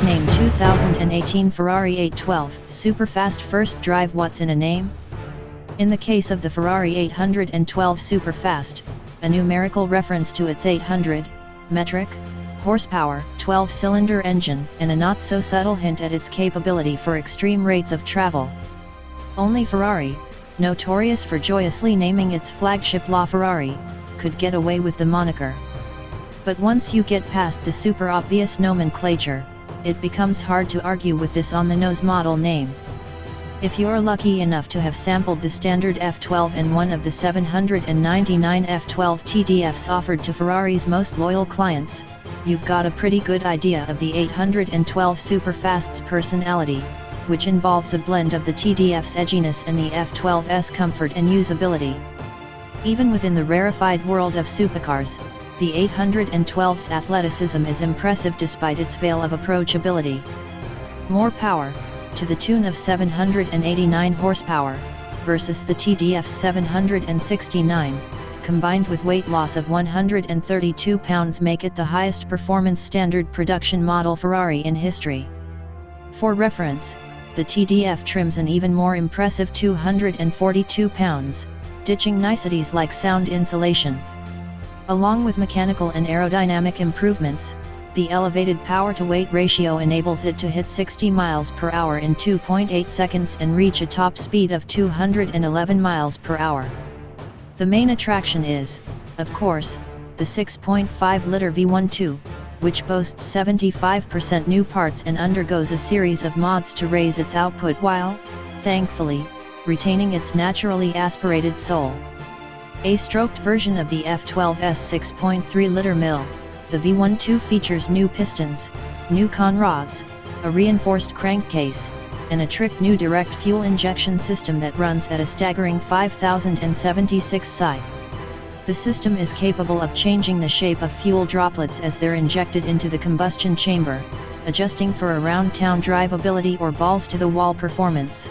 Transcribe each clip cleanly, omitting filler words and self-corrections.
Let's name 2018 Ferrari 812 Superfast.First drive. What's in a name? In the case of the Ferrari 812 Superfast, a numerical reference to its 800 metric horsepower 12-cylinder engine, and a not-so-subtle hint at its capability for extreme rates of travel. Only Ferrari, notorious for joyously naming its flagship LaFerrari, could get away with the moniker. But once you get past the super obvious nomenclature, it becomes hard to argue with this on-the-nose model name. If you're lucky enough to have sampled the standard F12 and one of the 799 F12 TDFs offered to Ferrari's most loyal clients, you've got a pretty good idea of the 812 Superfast's personality, which involves a blend of the TDF's edginess and the F12's comfort and usability. Even within the rarefied world of supercars, the 812's athleticism is impressive despite its veil of approachability. More power, to the tune of 789 horsepower, versus the TDF's 769, combined with weight loss of 132 pounds, make it the highest performance standard production model Ferrari in history. For reference, the TDF trims an even more impressive 242 pounds, ditching niceties like sound insulation. Along with mechanical and aerodynamic improvements, the elevated power-to-weight ratio enables it to hit 60 miles per hour in 2.8 seconds and reach a top speed of 211 miles per hour. The main attraction is, of course, the 6.5-liter V12, which boasts 75% new parts and undergoes a series of mods to raise its output while, thankfully, retaining its naturally aspirated soul. A stroked version of the F12's 6.3-liter mill, the V12 features new pistons, new conrods, a reinforced crankcase, and a trick new direct fuel injection system that runs at a staggering 5,076 psi. The system is capable of changing the shape of fuel droplets as they're injected into the combustion chamber, adjusting for around-town drivability or balls-to-the-wall performance.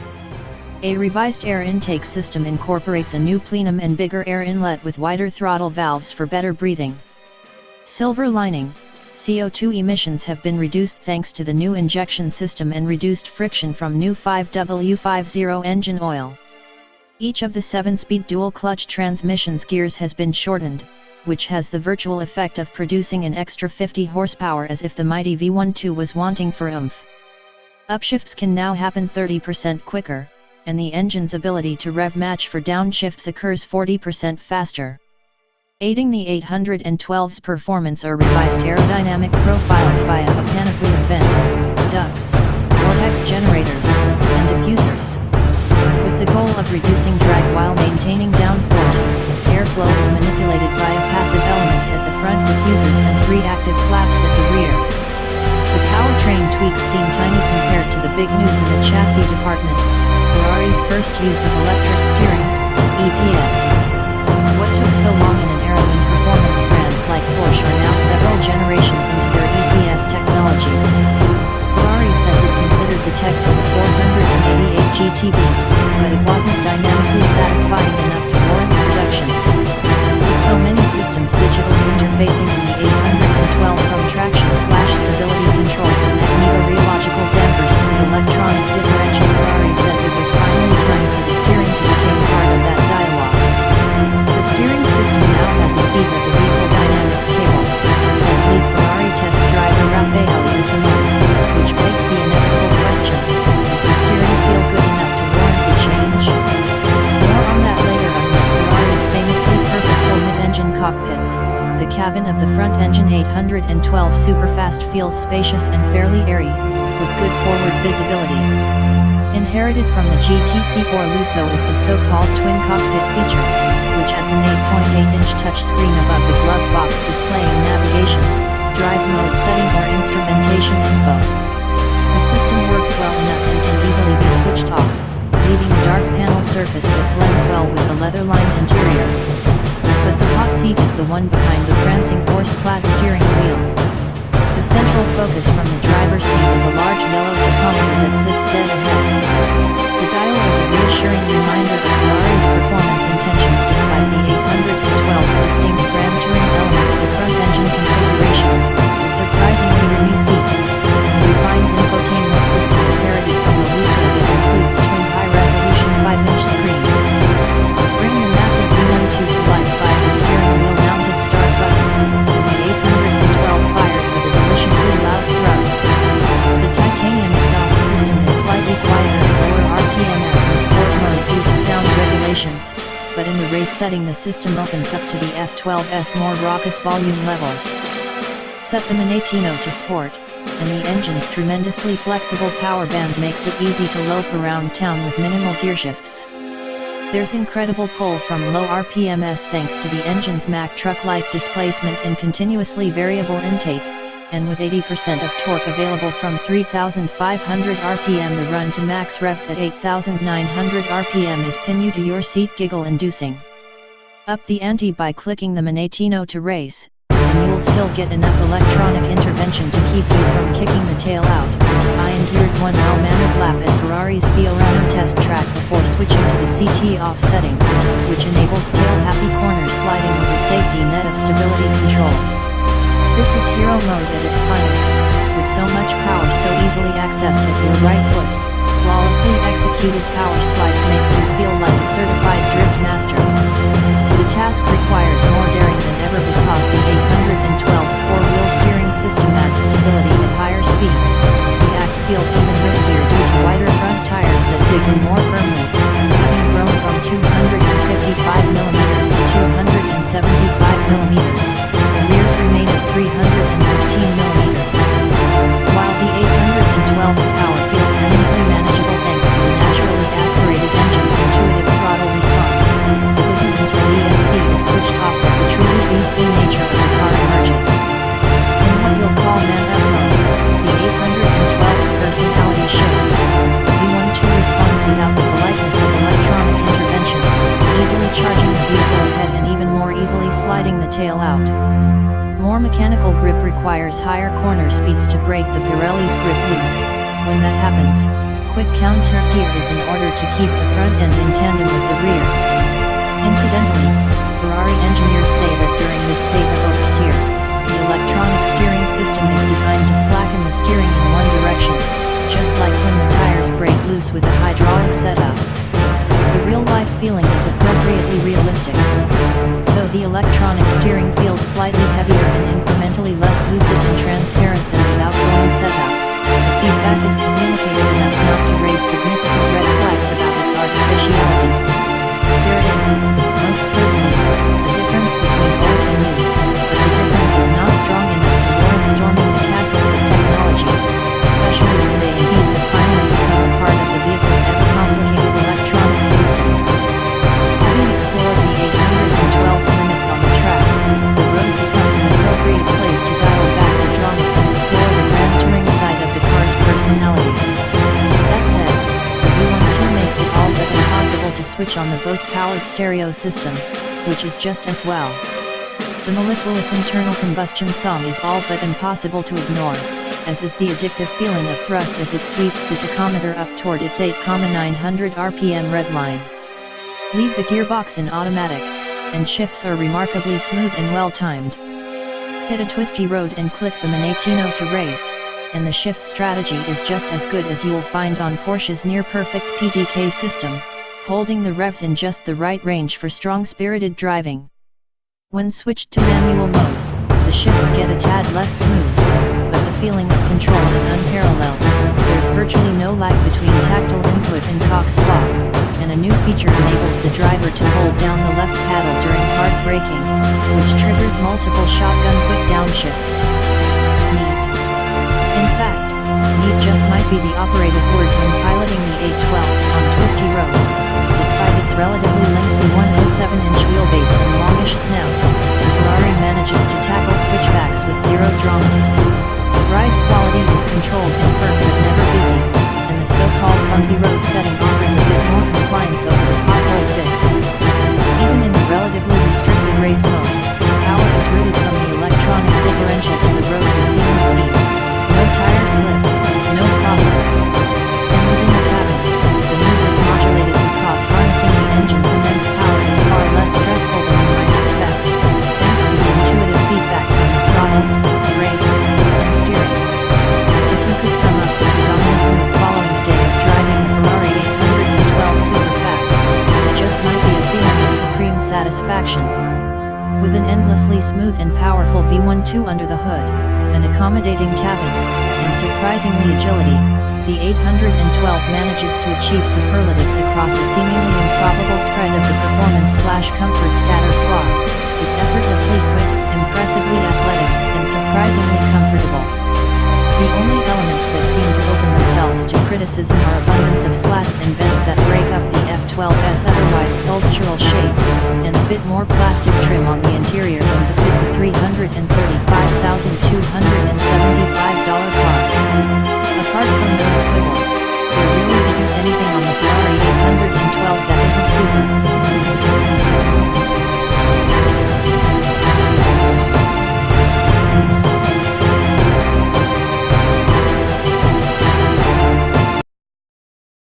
A revised air intake system incorporates a new plenum and bigger air inlet with wider throttle valves for better breathing. Silver lining: CO2 emissions have been reduced thanks to the new injection system and reduced friction from new 5W50 engine oil. Each of the 7-speed dual-clutch transmission's gears has been shortened, which has the virtual effect of producing an extra 50 horsepower as if the mighty V12 was wanting for oomph. Upshifts can now happen 30% quicker, and the engine's ability to rev match for downshifts occurs 40% faster. Aiding the 812's performance are revised aerodynamic profiles via a panoply of vents, ducts, vortex generators, and diffusers. With the goal of reducing drag while maintaining downforce, airflow is manipulated via passive elements at the front diffusers and 3 active flaps at the rear. The powertrain tweaks seem tiny compared to the big news in the chassis department: Ferrari's first use of electric steering, EPS. What took so long in an era when performance brands like Porsche are now several generations into their EPS technology? Ferrari says it considered the tech for the 488 GTB, but it wasn't dynamically satisfying enough to warrant production. With so many systems digitally interfacing in the 812 from traction/stability control and magneto-rheological dampers to the electronic differential, Ferrari says it was finally time for the steering to become part of that dialogue. The steering system now has a seat at the vehicle dynamics table, says lead Ferrari test driver Raffaele Di Simone, which begs the inevitable question: does the steering feel good enough to warrant the change? More on that later. Unlike Ferrari's famously purposeful mid-engine cockpits, the cabin of the front-engine 812 Superfast feels spacious and fairly airy, with good forward visibility. Inherited from the GTC4 Lusso is the so-called twin cockpit feature, which adds an 8.8-inch touchscreen above the glove box displaying navigation, drive mode setting or instrumentation info. The system works well enough and can easily be switched off, leaving a dark panel surface that blends well with the leather-lined interior. But the hot seat is the one behind the prancing horse-clad steering wheel. The central focus from the driver's seat is a large yellow tachometer that sits dead ahead. The dial is a reassuring reminder of Ferrari's performance intentions despite the 812's distinct Grand Touring elements: the front engine configuration, the surprisingly roomy seats, and refined setting the system opens up to the F12's more raucous volume levels. Set the Monetino to Sport, and the engine's tremendously flexible power band makes it easy to lope around town with minimal gearshifts. There's incredible pull from low RPMs thanks to the engine's Mack truck-like displacement and continuously variable intake, and with 80% of torque available from 3,500 RPM, the run to max revs at 8,900 RPM is pin you to your seat giggle-inducing. Up the ante by clicking the Monetino to race, and you'll still get enough electronic intervention to keep you from kicking the tail out. I endured one well-mannered lap at Ferrari's Fiorano test track before switching to the CT off setting, which enables tail-happy corner sliding with a safety net of stability control. This is hero mode at its finest, with so much power so easily accessed at your right foot. Flawlessly executed power slides makes you feel like a certified drift master. The task requires more daring than ever because the 812's four-wheel steering system adds stability at higher speeds. The act feels even riskier due to wider front tires that dig in more firmly, having grown from 255mm to 275mm. The rears remain at 315mm. While the 812's power feels eminently manageable thanks to the naturally aspirated engine's intuitive throttle response, it isn't until the ESC is switched off that the truly beastly nature of the car emerges. In what we'll call man-up mode, the 812's personality shows. V12 responds without the politeness of electronic intervention, easily charging the vehicle ahead and even more easily sliding the tail out. More mechanical grip requires higher corner speeds to break the Pirelli's grip loose. When that happens, quick counter-steer is in order to keep the front end in tandem with the rear. Incidentally, Ferrari engineers say that during this state of oversteer, the electronic steering system is designed to slacken the steering in one direction, just like when the tires break loose with a hydraulic setup. The real-life feeling is appropriately realistic. Though the electronic steering feels slightly heavier and incrementally less lucid and transparent than the outgoing setup, the feedback is communicated enough not to raise significant red flags about its artificiality. There is, most certainly, a difference between old and new, but the difference is not strong enough to warrant storming the castles of technology, especially when they indeed have finally become a part of the vehicle's ever-complicated electronic systems. Having explored the 812's limits on the track, the road becomes an appropriate place to dial back the drama and explore the grand touring side of the car's personality. That said, the V12 makes it all but impossible to switch on the Bose-powered stereo system, which is just as well. The mellifluous internal combustion song is all but impossible to ignore, as is the addictive feeling of thrust as it sweeps the tachometer up toward its 8,900 RPM red line. Leave the gearbox in automatic, and shifts are remarkably smooth and well-timed. Hit a twisty road and click the Monetino to race, and the shift strategy is just as good as you'll find on Porsche's near-perfect PDK system, holding the revs in just the right range for strong-spirited driving. When switched to manual mode, the shifts get a tad less smooth, but the feeling of control is unparalleled. There's virtually no lag between tactile input and cock swap, and a new feature enables the driver to hold down the left paddle during hard braking, which triggers multiple shotgun quick downshifts. Neat. In fact, neat just might be the operative word when piloting the 812 on twisty roads. Despite its relatively lengthy 107-inch wheelbase and longish snout, the Ferrari manages to tackle switchbacks with zero drama. Ride quality is controlled and firm but never busy, and the so-called bumpy road setting offers a bit more compliance over the pothole fix. Even in the relatively restricted race mode, power is routed from the electronic differential to the road with seamless ease. No tire slip, no problem. And within the cabin, the move is modulated because harnessing the engine's immense power is far less stressful than you might expect, thanks to the intuitive feedback from the throttle, brakes, and steering. If you could sum up the predominant mood following a day of driving the Ferrari 812 Superfast, it just might be a feeling of supreme satisfaction. With an endlessly smooth and powerful V12 under the hood, an accommodating cabin, and surprisingly agility, the 812 manages to achieve superlatives across a seemingly improbable spread of the performance/comfort scatter plot. It's effortlessly quick, impressively athletic, and surprisingly comfortable. The only elements that seem to open themselves to criticism are abundance of slats and vents that break up the F12's otherwise sculptural shape, and a bit more plastic trim on the interior than befits a $335,275 car. Apart from those quibbles, there really isn't anything on the Ferrari 812 that isn't super.